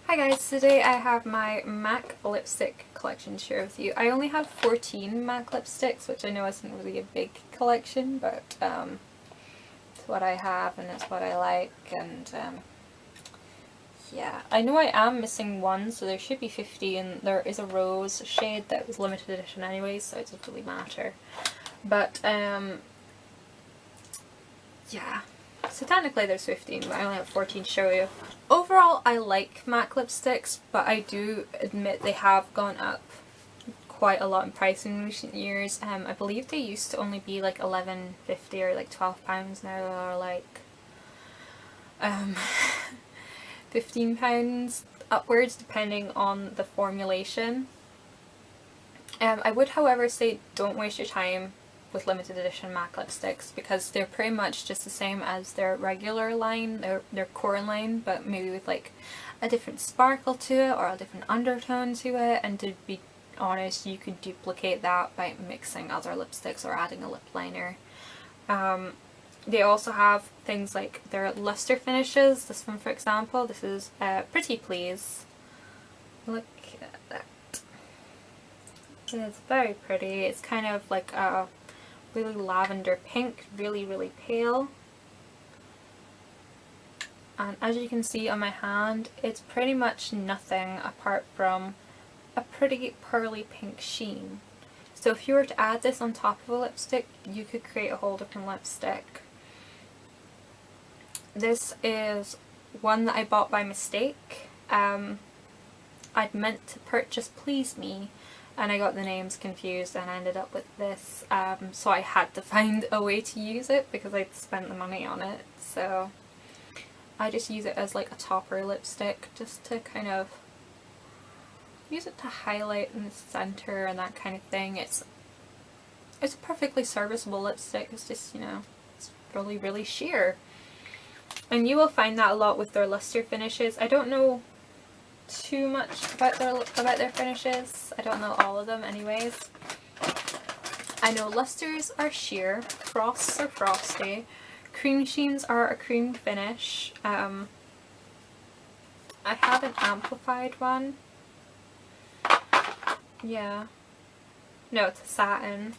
Hi guys, today I have my MAC lipstick collection to share with you. I only have 14 MAC lipsticks, which I know isn't really a big collection, but it's what I have and it's what I like, and yeah. I know I am missing one, so there should be 50, and there is a rose shade that was limited edition anyway, so it doesn't really matter. But yeah. So technically there's 15, but I only have 14 to show you. Overall, I like MAC lipsticks, but I do admit they have gone up quite a lot in price in recent years. I believe they used to only be like £11.50 or like £12 now, or like £15 upwards depending on the formulation. I would however say don't waste your time with limited edition MAC lipsticks, because they're pretty much just the same as their regular line, their core line, but maybe with like a different sparkle to it or a different undertone to it. And to be honest, you could duplicate that by mixing other lipsticks or adding a lip liner. They also have things like their luster finishes. This one, for example, this is Pretty Please. Look at that. It's very pretty. It's kind of like a really lavender pink, really pale. And as you can see on my hand, it's pretty much nothing apart from a pretty pearly pink sheen. So if you were to add this on top of a lipstick, you could create a whole different lipstick. This is one that I bought by mistake. I'd meant to purchase Please Me, and I got the names confused and I ended up with this, so I had to find a way to use it because I'd spent the money on it. So I just use it as like a topper lipstick, just to kind of use it to highlight in the center and that kind of thing. It's a perfectly serviceable lipstick. It's just, you know, it's really sheer. And you will find that a lot with their luster finishes. I don't know too much about their finishes. I don't know all of them anyways. I know lusters are sheer, frosts are frosty, cream sheens are a cream finish. I have an amplified one. Yeah. No, it's a satin.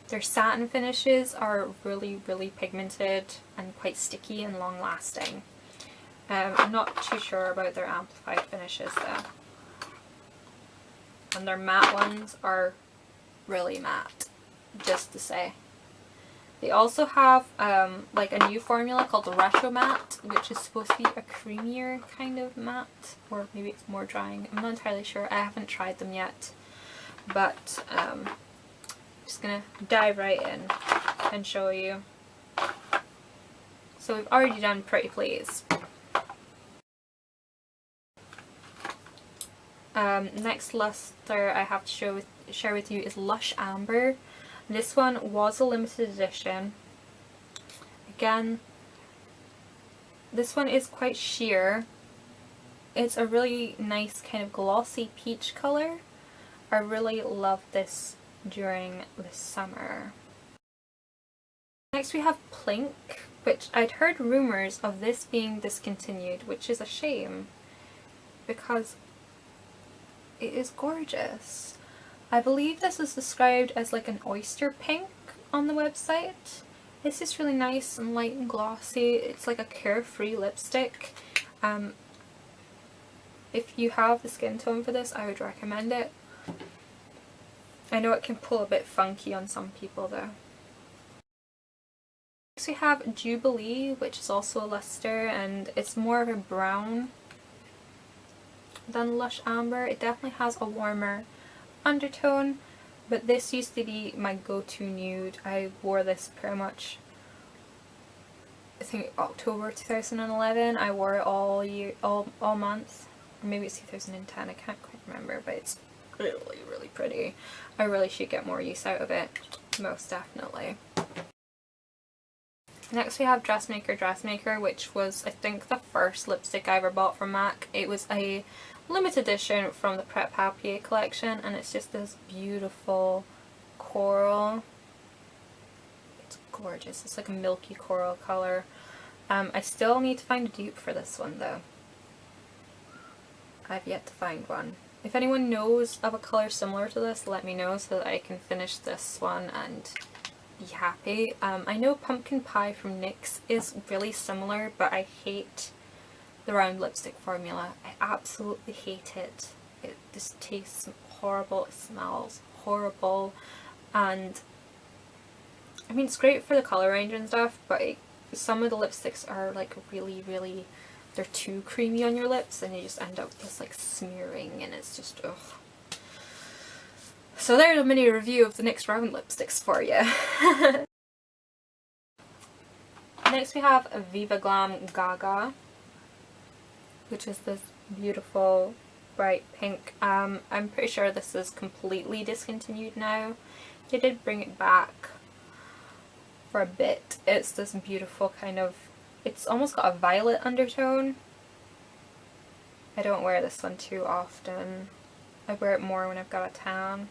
Their satin finishes are really pigmented and quite sticky and long lasting. I'm not too sure about their amplified finishes though. And their matte ones are really matte, just to say. They also have like a new formula called the Retro Matte, which is supposed to be a creamier kind of matte, or maybe it's more drying. I'm not entirely sure. I haven't tried them yet, but I'm just gonna dive right in and show you. So we've already done Pretty Please. Next luster I have to share with you is Lush Amber. This one was a limited edition. Again, this one is quite sheer. It's a really nice kind of glossy peach colour. I really love this during the summer. Next we have Plink, which I'd heard rumours of this being discontinued, which is a shame because it is gorgeous. I believe this is described as like an oyster pink on the website. It's just really nice and light and glossy. It's like a carefree lipstick. If you have the skin tone for this, I would recommend it. I know it can pull a bit funky on some people though. Next we have Jubilee, which is also a luster, and it's more of a brown than Lush Amber. It definitely has a warmer undertone, but this used to be my go-to nude. I wore this pretty much, I think, October 2011. I wore it all year, all month. Or maybe it's 2010, I can't quite remember, but it's really pretty. I really should get more use out of it, most definitely. Next we have Dressmaker, which was, I think, the first lipstick I ever bought from MAC. It was a limited edition from the Prep Papier collection, and it's just this beautiful coral. It's gorgeous. It's like a milky coral colour. I still need to find a dupe for this one though. I've yet to find one. If anyone knows of a colour similar to this, let me know so that I can finish this one and be happy. I know Pumpkin Pie from NYX is really similar, but I hate the round lipstick formula. I absolutely hate it. It just tastes horrible, it smells horrible, and I mean it's great for the colour range and stuff, but some of the lipsticks are like really, they're too creamy on your lips and you just end up with this like smearing and it's just ugh. So there's a mini review of the NYX round lipsticks for you. Next we have Viva Glam Gaga, which is this beautiful bright pink. I'm pretty sure this is completely discontinued now. They did bring it back for a bit. It's this beautiful kind of, it's almost got a violet undertone. I don't wear this one too often. I wear it more when I've got a tan.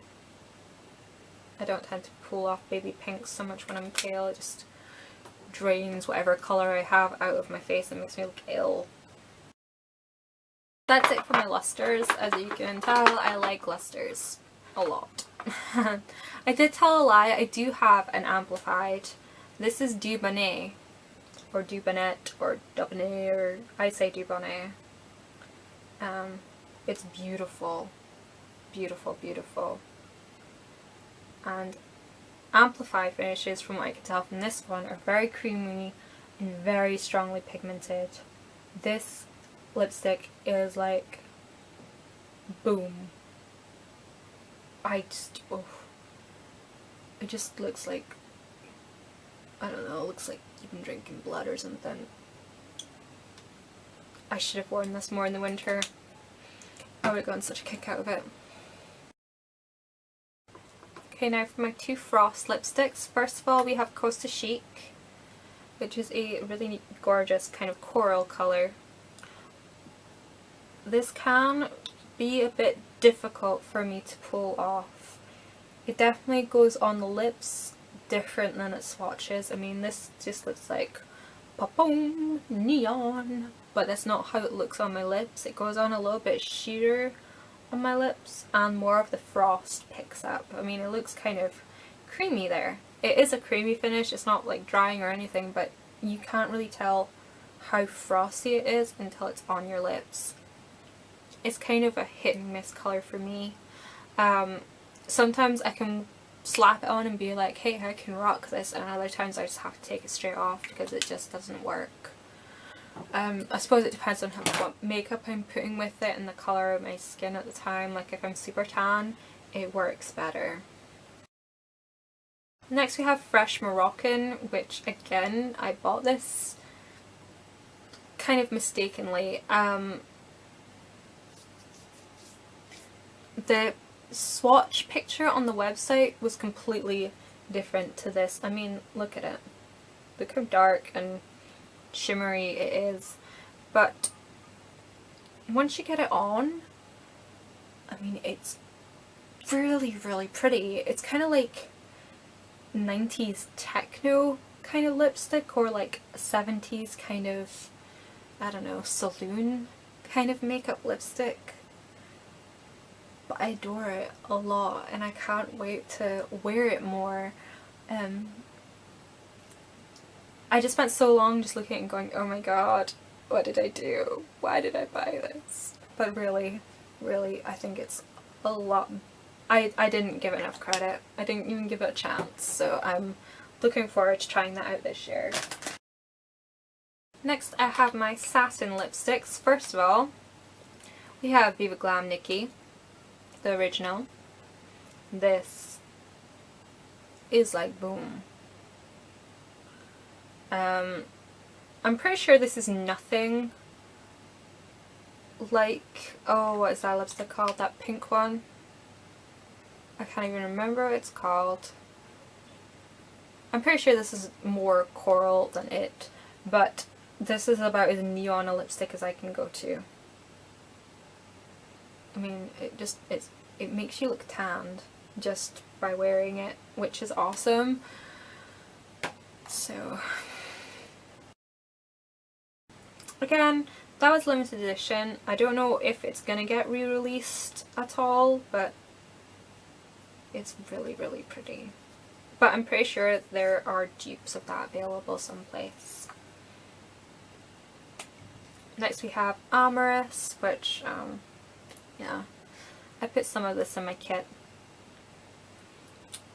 I don't tend to pull off baby pinks so much when I'm pale. It just drains whatever colour I have out of my face and makes me look ill. That's it for my lusters. As you can tell, I like lusters a lot. I did tell a lie, I do have an amplified. This is Dubonnet, or Dubonnet, or Dubonnet, or I say Dubonnet. It's beautiful, beautiful, beautiful. And amplified finishes, from what I can tell from this one, are very creamy and very strongly pigmented. This lipstick is like boom. It just looks like, I don't know, it looks like you've been drinking blood or something. I should have worn this more in the winter. I would have gotten such a kick out of it. Okay, now for my two Frost lipsticks. First of all, we have Costa Chic, which is a really gorgeous kind of coral colour. This can be a bit difficult for me to pull off. It definitely goes on the lips different than it swatches. I mean, this just looks like pop-boom, neon, but that's not how it looks on my lips. It goes on a little bit sheeter on my lips and more of the frost picks up. I mean, it looks kind of creamy there. It is a creamy finish, it's not like drying or anything, but you can't really tell how frosty it is until it's on your lips. It's kind of a hit and miss colour for me. Sometimes I can slap it on and be like, hey, I can rock this, and other times I just have to take it straight off because it just doesn't work. I suppose it depends on what makeup I'm putting with it and the colour of my skin at the time. Like if I'm super tan, it works better. Next we have Fresh Moroccan, which again, I bought this kind of mistakenly. The swatch picture on the website was completely different to this. I mean, look at it. Look how dark and shimmery it is. But once you get it on, I mean, it's really, really pretty. It's kind of like 90s techno kind of lipstick, or like 70s kind of, I don't know, saloon kind of makeup lipstick. But I adore it a lot and I can't wait to wear it more. I just spent so long just looking at it and going, oh my god, what did I do? Why did I buy this? But really, I think it's a lot. I didn't give it enough credit. I didn't even give it a chance, so I'm looking forward to trying that out this year. Next I have my satin lipsticks. First of all, we have Viva Glam Nikki, the original. This is like boom. I'm pretty sure this is nothing like, oh, what is that lipstick called? That pink one? I can't even remember what it's called. I'm pretty sure this is more coral than it, but this is about as neon a lipstick as I can go to. I mean, it makes you look tanned just by wearing it, which is awesome. So again, that was limited edition. I don't know if it's gonna get re-released at all, but it's really, really pretty. But I'm pretty sure there are dupes of that available someplace. Next we have Amorous, which, yeah, I put some of this in my kit.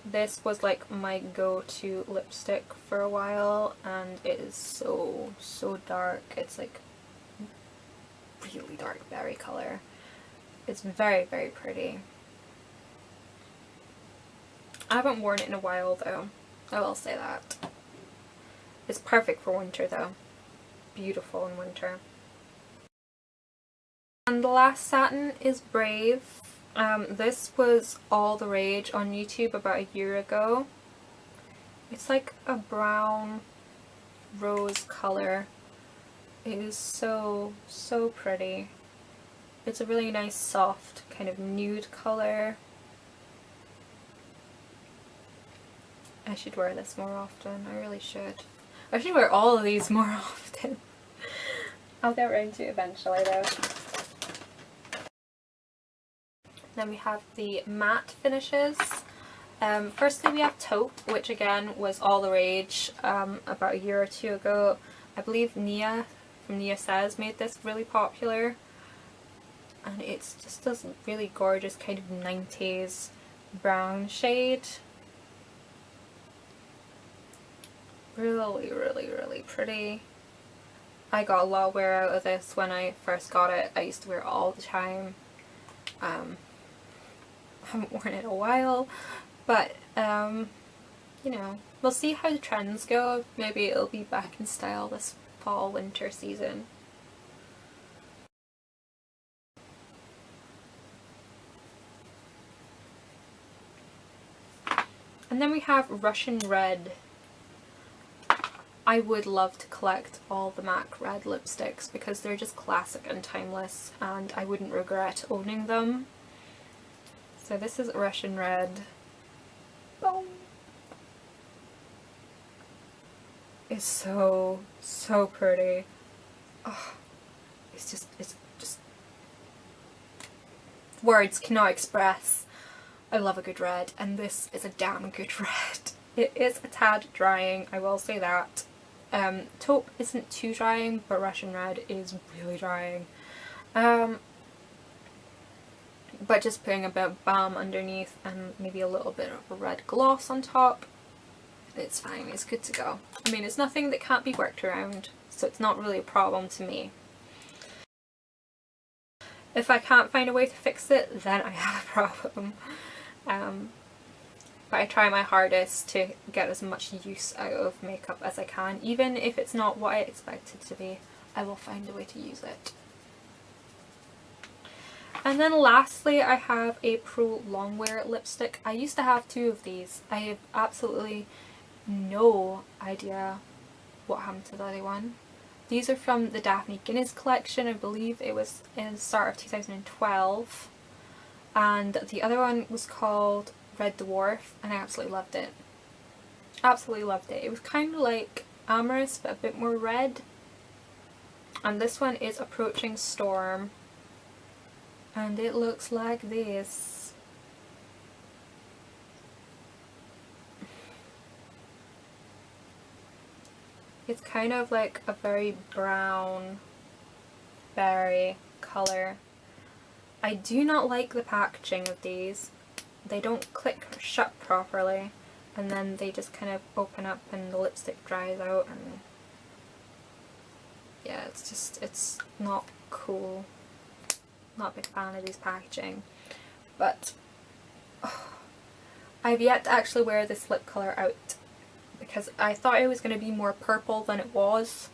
This was like my go-to lipstick for a while, and it is so, so dark. It's like really dark berry colour. It's very, very pretty. I haven't worn it in a while though, I will say that. It's perfect for winter though. Beautiful in winter. And the last satin is Brave. This was all the rage on YouTube about a year ago. It's like a brown rose colour. It is so, so pretty. It's a really nice soft kind of nude colour. I should wear this more often. I really should. I should wear all of these more often. I'll get around to it eventually though. Then we have the matte finishes. Firstly we have Taupe, which again was all the rage about a year or two ago. I believe Nia from Nia Says made this really popular. And it's just this really gorgeous kind of 90s brown shade. Really, really, really pretty. I got a lot of wear out of this when I first got it. I used to wear it all the time. I haven't worn it in a while, but you know, we'll see how the trends go. Maybe it'll be back in style this fall winter season. And then we have Russian Red. I would love to collect all the MAC red lipsticks because they're just classic and timeless, and I wouldn't regret owning them. So this is Russian Red. Oh. It's so, so pretty. Oh, it's just words cannot express. I love a good red, and this is a damn good red. It is a tad drying, I will say that. Taupe isn't too drying, but Russian Red is really drying. But just putting a bit of balm underneath and maybe a little bit of a red gloss on top, it's fine, it's good to go. I mean, it's nothing that can't be worked around, so it's not really a problem to me. If I can't find a way to fix it, then I have a problem. But I try my hardest to get as much use out of makeup as I can. Even if it's not what I expect it to be, I will find a way to use it. And then lastly, I have a Pro Longwear lipstick. I used to have two of these. I have absolutely no idea what happened to the other one. These are from the Daphne Guinness collection. I believe it was in the start of 2012. And the other one was called Red Dwarf, and I absolutely loved it. Absolutely loved it. It was kind of like Amorous, but a bit more red. And this one is Approaching Storm, and it looks like this. It's kind of like a very brown berry colour. I do not like the packaging of these. They don't click or shut properly, and then they just kind of open up and the lipstick dries out, and yeah, it's not cool. Not a big fan of these packaging, but I've yet to actually wear this lip colour out because I thought it was going to be more purple than it was,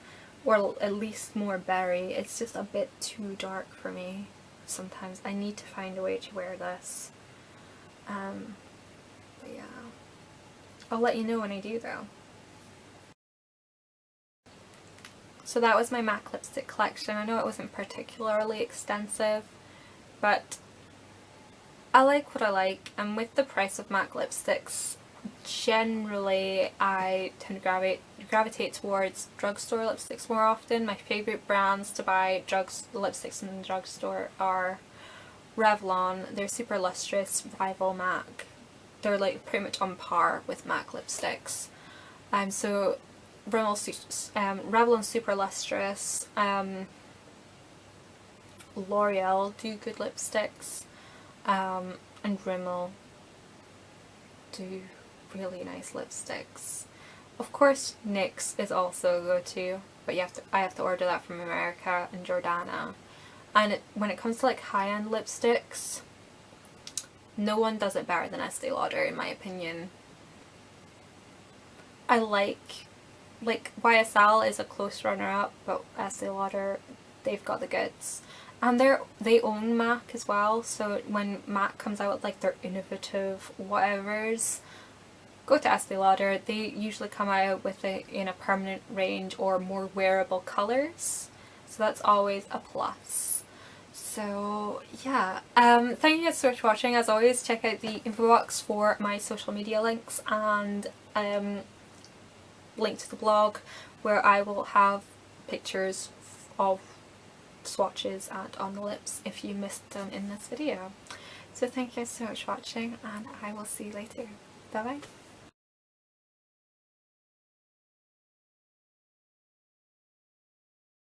or at least more berry. It's just a bit too dark for me sometimes. I need to find a way to wear this. But yeah, I'll let you know when I do though. So that was my MAC lipstick collection. I know it wasn't particularly extensive, but I like what I like, and with the price of MAC lipsticks generally I tend to gravitate towards drugstore lipsticks more often. My favourite brands to buy lipsticks in the drugstore are Revlon, they're super lustrous, Rival, MAC. They're like pretty much on par with MAC lipsticks. So Revlon super lustrous, L'Oreal do good lipsticks, and Rimmel do really nice lipsticks. Of course NYX is also a go-to, but I have to order that from America and Jordana. And when it comes to like high-end lipsticks, no one does it better than Estee Lauder in my opinion. I like YSL is a close runner-up, but Estee Lauder, they've got the goods. And they own MAC as well, so when MAC comes out with like their innovative whatevers, go to Estee Lauder. They usually come out with it in a permanent range or more wearable colours, so that's always a plus. So yeah, thank you guys so much for watching. As always, check out the info box for my social media links and link to the blog where I will have pictures of swatches and on the lips if you missed them in this video. So thank you guys so much for watching, and I will see you later. Bye bye.